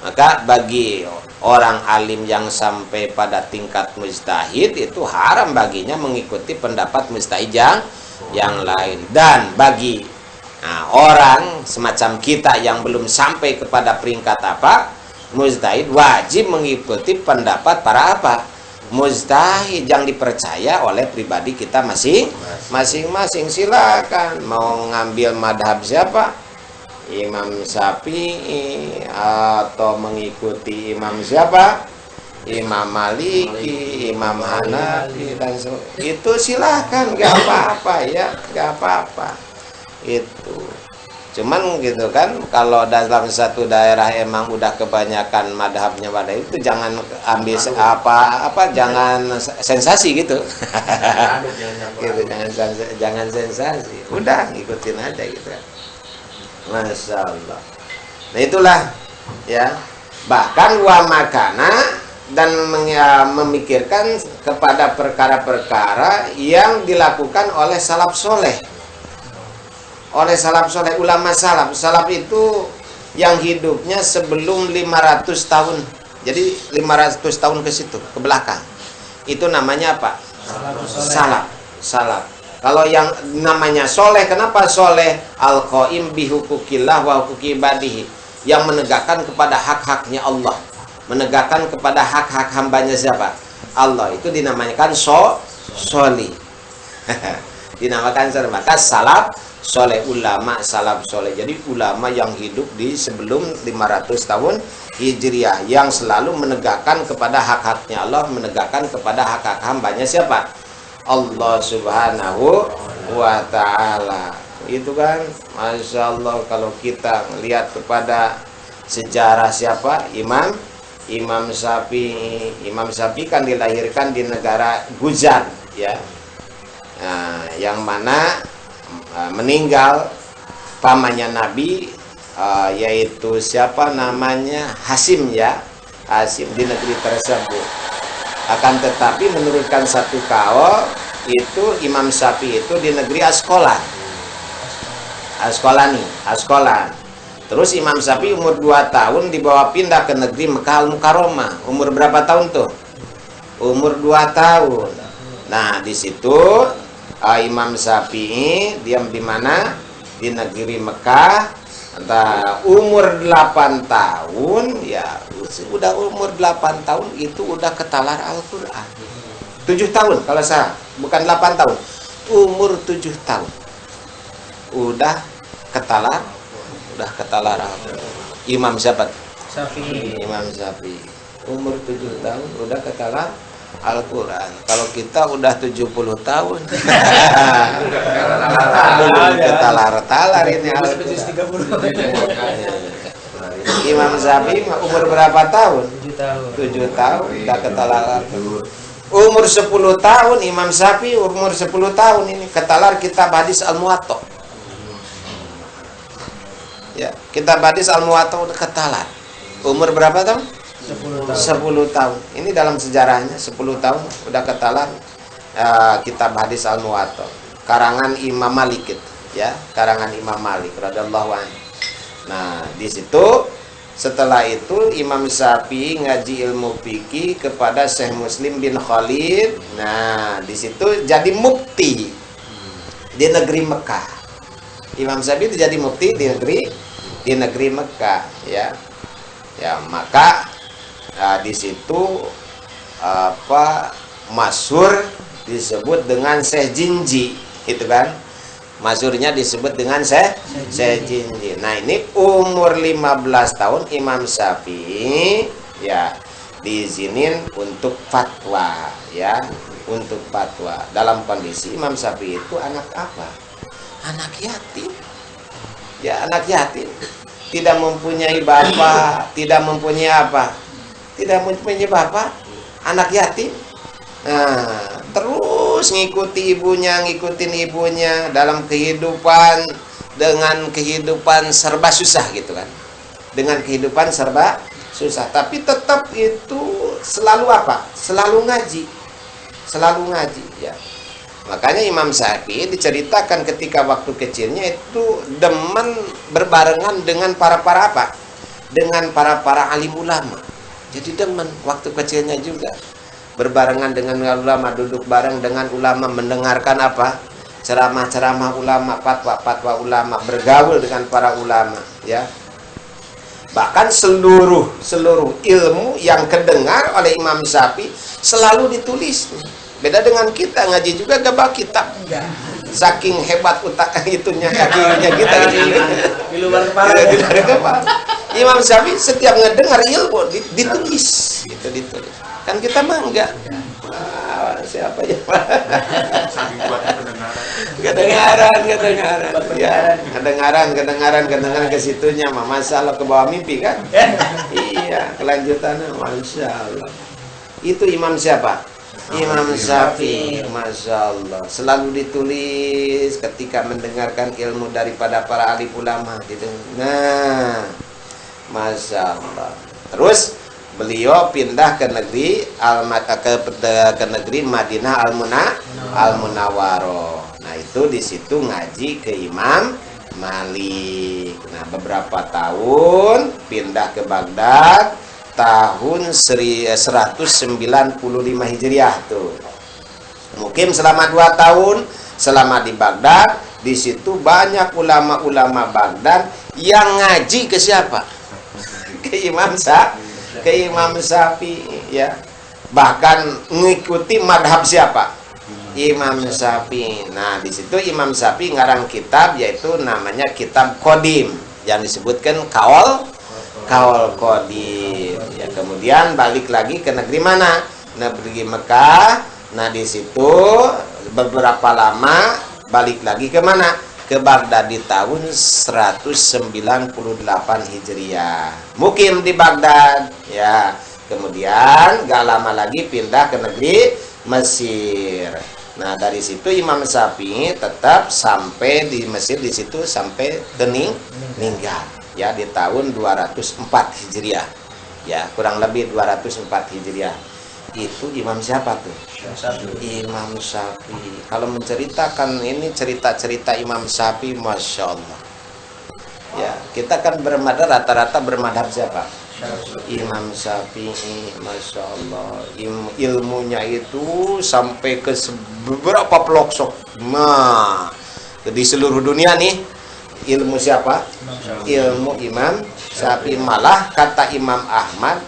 C: Maka bagi orang alim yang sampai pada tingkat mujtahid itu haram baginya mengikuti pendapat mujtahid yang lain. Dan bagi orang semacam kita yang belum sampai kepada peringkat apa mujtahid, wajib mengikuti pendapat para apa mujtahid yang dipercaya oleh pribadi kita masing-masing. Silakan mau ngambil madhab siapa, Imam Syafi'i, atau mengikuti imam siapa, Imam Maliki, Imam Hanafi, dan itu silahkan, gak apa-apa, ya, gak apa-apa itu. Cuman gitu kan, kalau dalam satu daerah emang udah kebanyakan madhabnya pada itu, jangan ambil apa jangan sensasi gitu. Gitu, jangan sensasi, udah ngikutin aja gitu. Masya Allah. Nah itulah, ya, bahkan wa makana, dan memikirkan kepada perkara-perkara yang dilakukan oleh salaf soleh, ulama salaf. Salaf itu yang hidupnya sebelum 500 tahun, jadi 500 tahun ke situ, ke belakang, itu namanya apa? Salaf. Kalau yang namanya soleh, kenapa soleh? Al-qaim bihukukillah wa hukuki ibadihi, yang menegakkan kepada hak-haknya Allah, menegakkan kepada hak-hak hambanya siapa? Allah. Itu dinamakan solih. Dinamakan soleh. Maka salaf soleh, ulama salaf soleh. Jadi ulama yang hidup di sebelum 500 tahun Hijriah, yang selalu menegakkan kepada hak-haknya Allah, menegakkan kepada hak-hak hambanya siapa? Allah Subhanahu wa Ta'ala. Itu kan, masya Allah, kalau kita melihat kepada sejarah siapa? Imam Syafi'i. Imam Syafi'i kan dilahirkan di negara Guzan, ya, yang mana meninggal pamannya Nabi, yaitu siapa namanya, Hasim, ya, Hasim, di negeri tersebut. Akan tetapi menurutkan satu kaul itu Imam Syafi'i itu di negeri Askolan. Terus Imam Syafi'i umur 2 tahun dibawa pindah ke negeri Mekah Al-Mukarramah. Umur berapa tahun tuh? Umur 2 tahun. Nah, di situ Imam Syafi'i diam di mana? Di negeri Mekah. Umur 8 tahun, ya, udah umur 8 tahun itu udah ketalar Al-Quran. 7 tahun kalau salah, bukan 8 tahun, umur 7 tahun udah ketalar Al-Quran. Imam siapa?
A: Syafi'i.
C: Imam Syafi'i umur 7 tahun udah ketalar Al-Quran. Kalau kita udah 70 tahun belum ketalar ini Al-Quran. Imam Syafi'i umur berapa tahun? 7 tahun udah ketalar Al-Quran. Umur 10 tahun Imam Syafi'i, umur 10 tahun ini ketalar kitab hadis Al-Muwatta. Ya, kitab hadis Al-Muwatta udah ketalar. Umur berapa tahun? 10 tahun. Ini dalam sejarahnya 10 tahun udah ketalar kitab hadis Al-Muwatta, karangan Imam Malik itu, ya, karangan Imam Malik radhiyallahu anhu. Nah, di situ setelah itu Imam Syafi'i ngaji ilmu fikih kepada Syekh Muslim bin Khalid. Nah, di situ jadi mufti di negeri Mekah. Imam Syafi'i itu jadi mufti di negeri Mekah, ya. Ya, maka di situ masyhur disebut dengan Syekh Jinji, gitu kan? Masyhurnya disebut dengan Syekh Jinji. Nah, ini umur 15 tahun Imam Syafi'i ya diizinin untuk fatwa, ya, untuk fatwa. Dalam kondisi Imam Syafi'i itu anak apa? Anak yatim. Ya, anak yatim. Tidak mempunyai bapak, tidak mempunyai apa? Tidak mempunyai bapak, anak yatim. Nah, terus ngikutin ibunya dalam kehidupan dengan kehidupan serba susah gitu kan. Dengan kehidupan serba susah, tapi tetap itu selalu apa? Selalu ngaji. Selalu ngaji, ya. Makanya Imam Syafi'i diceritakan ketika waktu kecilnya itu demen berbarengan dengan para apa? Dengan para alim ulama. Jadi demen waktu kecilnya juga berbarengan dengan ulama, duduk bareng dengan ulama, mendengarkan apa? Ceramah-ceramah ulama, fatwa ulama, bergaul dengan para ulama, ya. Bahkan seluruh ilmu yang kedengar oleh Imam Syafi'i selalu ditulis. Beda dengan kita ngaji juga gak bawa kitab. Saking hebat utak itunya kakinya kita.
A: Di luar kepala.
C: Imam Syafi'i setiap ngedengar ilmu ditulis, gitu ditulis. Kan kita mah enggak. Siapa ya? Kedengaran. Ya, kedengaran ke situnya mah masalah ke bawah mimpi kan? Iya, kelanjutannya Masya Allah. Itu Imam siapa? Imam Syafi'i, Masya Allah. Selalu ditulis ketika mendengarkan ilmu daripada para alim ulama gitu. Nah, Masya Allah. Terus beliau pindah ke negeri ke negeri Madinah Al-Munawwaroh. Nah, itu di situ ngaji ke Imam Malik. Nah, beberapa tahun pindah ke Baghdad tahun 195 Hijriah tuh. Mukim selama 2 tahun selama di Baghdad. Di situ banyak ulama-ulama Baghdad yang ngaji ke siapa? Ke Imam Syafi'i, ya. Bahkan mengikuti madhab siapa? Imam Syafi'i. Nah, di situ Imam Syafi'i ngarang kitab yaitu namanya Kitab Qadim yang disebutkan Kaul Qadim. Ya, kemudian balik lagi ke negeri mana? Negeri Mekah. Nah, di situ beberapa lama balik lagi ke mana? Ke Baghdad di tahun 198 Hijriah. Mukim di Baghdad, ya. Kemudian gak lama lagi pindah ke negeri Mesir. Nah, dari situ Imam Syafi'i tetap sampai di Mesir, di situ sampai meninggal. Ya, di tahun 204 Hijriah. Ya, kurang lebih 204 Hijriah. Itu Imam siapa tuh? Imam Syafi'i. Kalau menceritakan ini cerita-cerita Imam Syafi'i, Masya Allah. Ya, kita kan rata-rata bermadhab siapa? Imam Syafi'i, Masya Allah. Ilmunya itu sampai ke beberapa pelosok. Nah, di seluruh dunia nih. Ilmu siapa? Ilmu Imam Syafi'i. Malah kata Imam Ahmad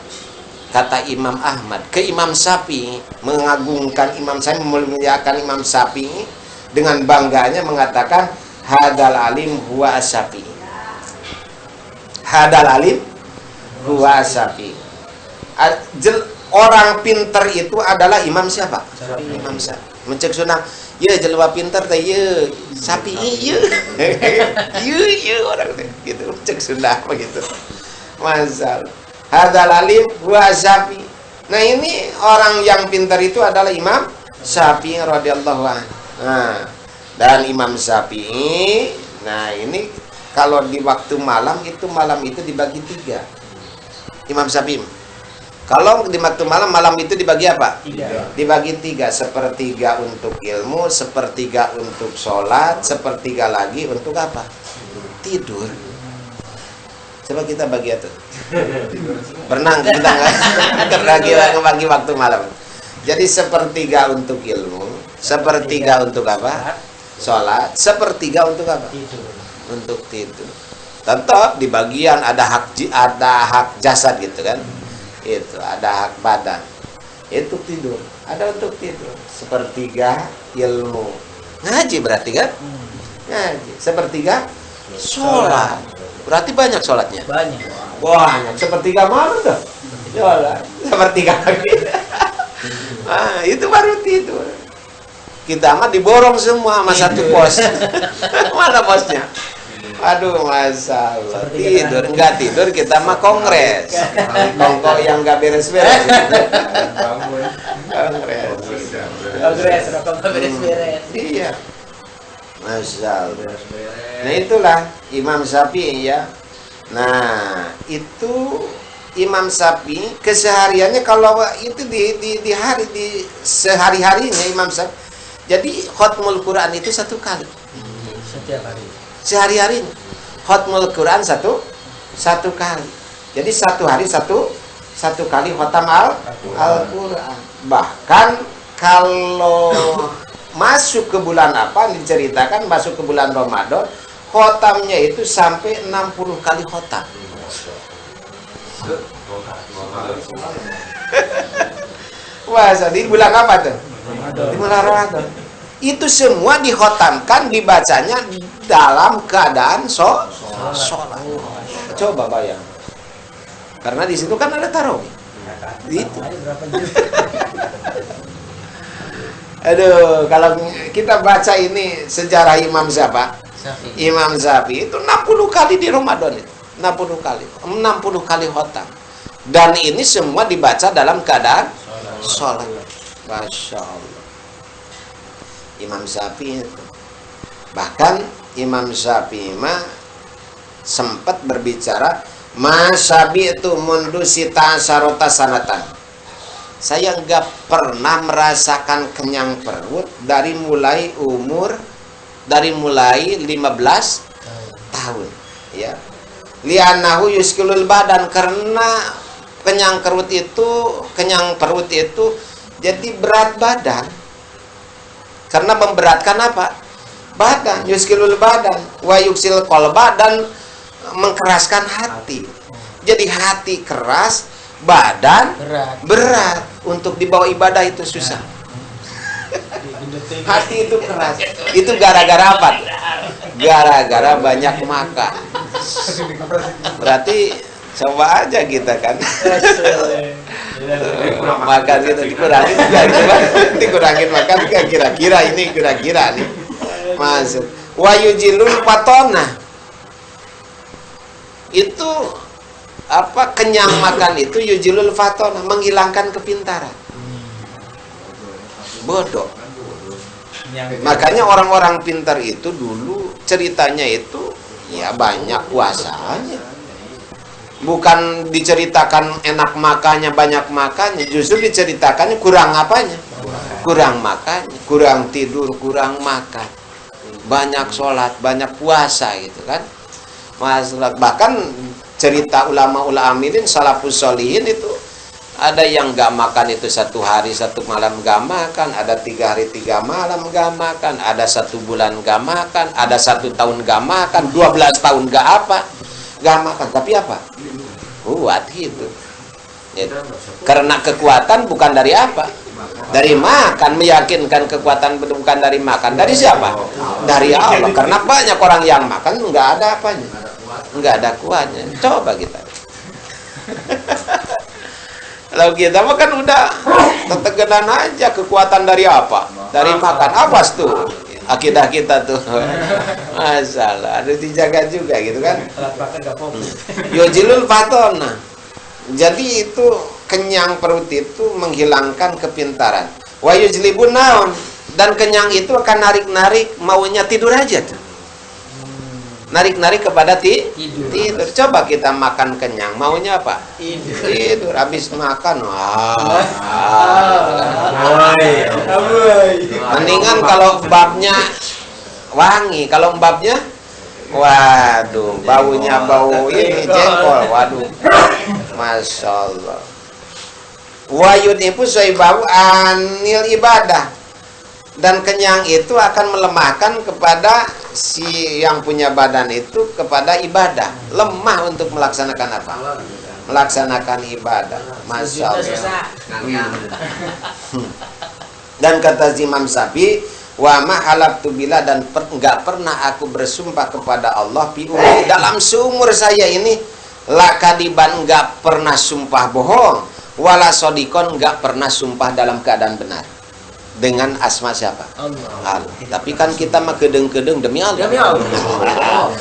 C: ke Imam Syafi'i, mengagungkan Imam Syafi'i, memuliakan Imam Syafi'i dengan bangganya mengatakan hadal alim huwa Syafi'i. Hadal alim huwa Syafi'i. Orang pinter itu adalah Imam siapa? Imam Syafi'i. Mencek sunang, ya jelema pinter teh ye Syafi'i ye. Ye orang teh gitu, cek sunang begitu. Masalah. Hadal alim huwa Syafi'i. Nah, ini orang yang pintar itu adalah Imam Syafi'i radhiyallahu anhu. Nah, dan Imam Syafi'i, nah ini kalau di waktu malam itu dibagi 3. Imam Syafi'i. Kalau di waktu malam itu dibagi apa? 3. Dibagi 3, sepertiga untuk ilmu, sepertiga untuk sholat, sepertiga lagi untuk apa? Tidur. Coba kita bagi itu. Berenang kita ngebagi waktu malam. Jadi sepertiga untuk ilmu, sepertiga untuk apa? Sholat, sepertiga untuk apa? Untuk tidur. Tetap di bagian ada hak jasad gitu kan. Itu ada hak badan. Itu tidur. Ada untuk tidur. Sepertiga ilmu. Ngaji berarti kan? Ngaji. Sepertiga sholat. Berarti banyak sholatnya. Banyak. Sepertiga malam tuh. Sholat. Sepertiga lagi. Nah, itu baru tidur. Kita mah diborong semua sama satu pos. Mana posnya? Aduh, masalah. Tidur, enggak tidur kita mah kongres. Kongko yang enggak beres-beres. Kongres, rokok enggak beres-beres. Iya. Masalah. Nah, itulah Imam Syafi'i ya. Nah, itu Imam Syafi'i kesehariannya kalau itu di hari di sehari-harinya Imam Syafi'i. Jadi khatmul Quran itu satu kali.
A: Setiap hari.
C: Sehari-harinya khatmul Quran satu kali. Jadi satu hari satu kali khatam Al-Quran. Bahkan kalau masuk ke bulan apa diceritakan masuk ke bulan Ramadan, khatamnya itu sampai 60 kali khatam. Wah, di bulan apa tuh? Di bulan Ramadan. Itu semua dikhatamkan, dibacanya dalam keadaan sholat. Coba bayang. Karena di situ kan ada tarawih. Itu. Aduh, kalau kita baca ini sejarah Imam siapa? Imam Syafi'i itu 60 kali di Ramadan itu. 60 kali khatam. Dan ini semua dibaca dalam keadaan sholat. Masya Allah. Imam Syafi'i itu. Bahkan Imam Syafi'i mah sempat berbicara, "Masyabi'tu mundu sita syarota sanatan." Saya nggak pernah merasakan kenyang perut dari mulai 15 tahun, ya. Li'annahu yuskilul badan, karena kenyang perut itu jadi berat badan. Karena memberatkan apa? Badan, yuskilul badan, wa yuksil qalba, dan mengkeraskan hati. Jadi hati keras, badan berat. Untuk dibawa ibadah itu susah. Hati itu keras. Itu gara-gara apa? Gara-gara banyak makan. Berarti coba aja kita kan. Makan kita dikurangin ya, dikurangin makan kira-kira nih masuk. Wa yujilul patona. Itu apa, kenyang makan itu yujilul fatona, menghilangkan kepintaran. Bodoh. Makanya orang-orang pintar itu dulu ceritanya itu ya banyak puasanya. Bukan diceritakan enak makannya, banyak makannya, justru diceritakannya kurang apanya? Kurang makannya, kurang tidur, kurang makan. Banyak sholat, banyak puasa gitu kan. Bahkan cerita ulama-ulama amilin salafus sholihin itu ada yang gak makan itu 1 hari 1 malam gak makan, ada 3 hari 3 malam gak makan, ada 1 bulan gak makan, ada 1 tahun gak makan, 12 tahun gak makan, tapi apa? Kuat gitu. Karena kekuatan bukan dari apa? Dari makan, meyakinkan kekuatan bukan dari makan. Dari siapa? Dari Allah. Karena banyak orang yang makan nggak ada apanya, nggak ada kuatnya. Coba kita. Kalau kita makan udah tetegenan aja, kekuatan dari apa? Dari makan. Apa tuh? Akidah kita tuh. Masalah, harus dijaga juga gitu kan. Yojilul fatona. Jadi itu kenyang perut itu menghilangkan kepintaran. Wa yujlibun naun, dan kenyang itu akan narik-narik maunya tidur aja tuh. Narik-narik kepada tidur. Coba kita makan kenyang, maunya apa? Tidur. Habis makan, mendingan kalau babnya wangi, kalau babnya, waduh, baunya bau ini jengkol, waduh, masya Allah. Wayud itu bau anil ibadah, dan kenyang itu akan melemahkan kepada si yang punya badan itu kepada ibadah, lemah untuk melaksanakan apa? Melaksanakan ibadah. Masya Allah. Dan kata Imam Syafi'i, wa ma halaftu billah, dan enggak pernah aku bersumpah kepada Allah fi umri, dalam seumur saya ini, la kadiban, enggak pernah sumpah bohong, wala sodikon, enggak pernah sumpah dalam keadaan benar. Dengan asma siapa? Allah. Tapi kan kita mah kedeng-kedeng demi Allah.
A: Demi Allah.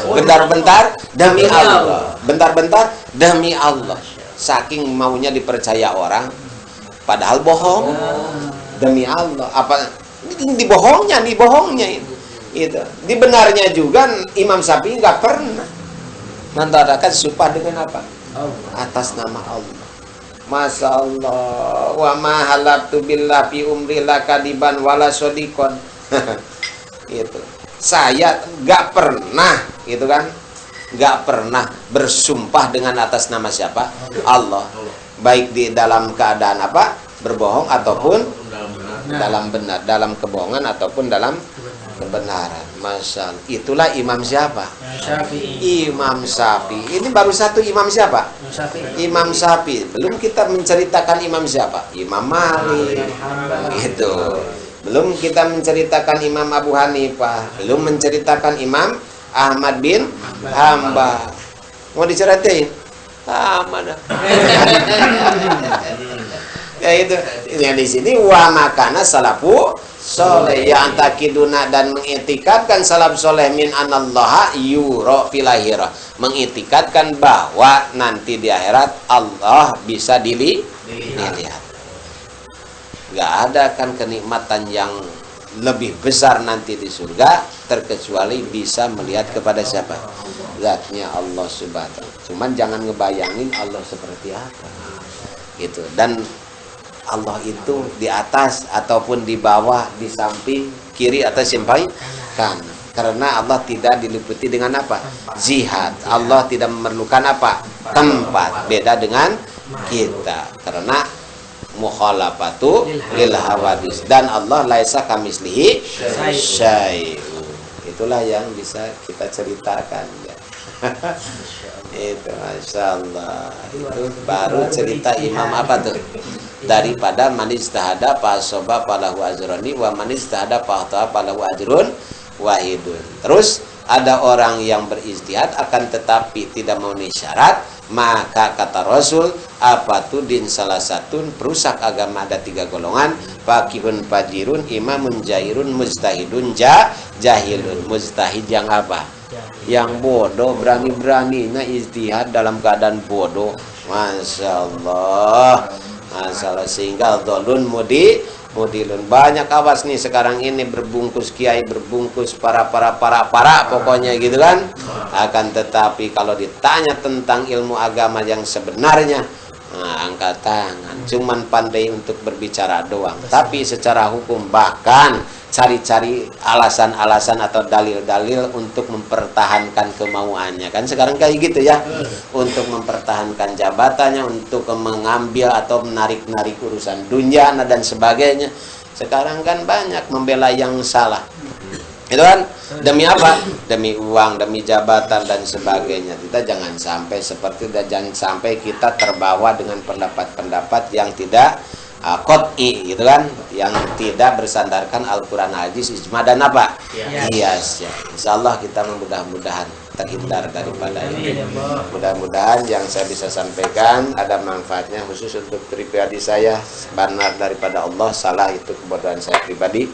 C: Bentar-bentar demi Allah. Bentar-bentar demi Allah. Saking maunya dipercaya orang, padahal bohong. Demi Allah. Apa dibohongnya itu. Dibenarnya juga Imam Syafi'i nggak pernah mengatakan sumpah dengan apa? Atas nama Allah. Masya Allah. Wa ma halaftu billah fi umri la kadiban wala sodikon. Itu. Saya nggak pernah, gitu kan? Nggak pernah bersumpah dengan atas nama siapa? Allah. Baik di dalam keadaan apa? Berbohong ataupun dalam benar, dalam kebohongan ataupun dalam kebenaran. Masya Allah. Itulah Imam siapa? Imam Syafi'i. Ini baru satu Imam siapa? Imam Syafi'i. Belum kita menceritakan Imam siapa? Imam Malik. Gitu. Belum kita menceritakan Imam Abu Hanifah. Belum menceritakan Imam Ahmad bin Hanbal. Mau diceritain? Mana? Ya itu. Yang di sini wa makana salafu soleh, yang takiduna, dan mengitikadkan salaf soleh min anallaha yuro fil akhirah, mengitikadkan bahwa nanti di akhirat Allah bisa dilihat. Gak ada kan kenikmatan yang lebih besar nanti di surga terkecuali bisa melihat kepada siapa? Zatnya Allah subhanahu. Cuman jangan ngebayangin Allah seperti apa gitu. Dan Allah itu di atas ataupun di bawah, di samping, kiri atau samping kanan. Karena Allah tidak diliputi dengan apa? Zihad. Allah tidak memerlukan apa? Tempat. Beda dengan kita. Karena mukhalafatu lil hawadis. Dan Allah laisa kamislihi syai'un. Itulah yang bisa kita ceritakan ya. Itu Masya Allah. Itu baru cerita Imam apa tuh? Daripada manis tahada pasoba palahu ajroni wa manis tahada pahta palahu ajrun wahidun. Terus ada orang yang berijtihad akan tetapi tidak memenuhi syarat, maka kata Rasul, apa tuh din salah satu perusak agama ada 3 golongan, fakihun fajirun, imamun jairun, mujtahidun jahilun. Mujtahid yang apa? Yang bodoh, berani-beraninya ijtihad dalam keadaan bodoh. Masya Allah. Masalah sehingga dolun mudilun. Banyak awas nih sekarang ini berbungkus kiai, berbungkus para pokoknya gitu kan. Akan tetapi kalau ditanya tentang ilmu agama yang sebenarnya, angkat tangan. Cuman pandai untuk berbicara doang. Tapi secara hukum bahkan cari-cari alasan-alasan atau dalil-dalil untuk mempertahankan kemauannya. Kan sekarang kayak gitu ya. Untuk mempertahankan jabatannya, untuk mengambil atau menarik-narik urusan dunia dan sebagainya. Sekarang kan banyak membela yang salah. Itu kan demi apa? Demi uang, demi jabatan dan sebagainya. Kita jangan sampai seperti itu, jangan sampai kita terbawa dengan pendapat-pendapat yang tidak qot'i gitu kan, yang tidak bersandarkan Al-Quran, hadis, ijma dan apa? Yes, ya. Insyaallah kita mudah-mudahan terhindar daripada itu. Mudah-mudahan yang saya bisa sampaikan ada manfaatnya khusus untuk pribadi saya, benar daripada Allah, salah itu kebodohan saya pribadi.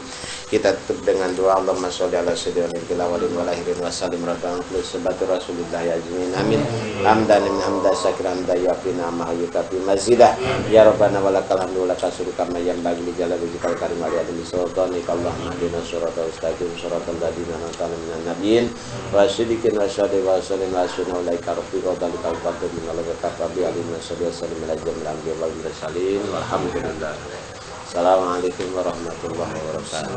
C: Kita tutup dengan doa, Allahumma sholli ala sayyidina Muhammadin wa lahirin wa sallim radang plus sebatu rasulillah ya ajmin amin. Hamdan min hamda syakiran dayafina mahayyuka fi mazidah ya rabbana walakal hamdu walakal syukru kama yanbaghi li jalali wajhikal karim wa li adli sultanika Allahumma hdina siratal mustaqim siratal ladzina an'amta 'alaihim minan nabiyyin wa siddiqin wa syahidin wa sallim wa sunna ulaika rafiqa dalikal fadlu min Allah wa kafabi alimna sallallahu alaihi wa sallam walhamdulillah. Assalamualaikum warahmatullahi wabarakatuh.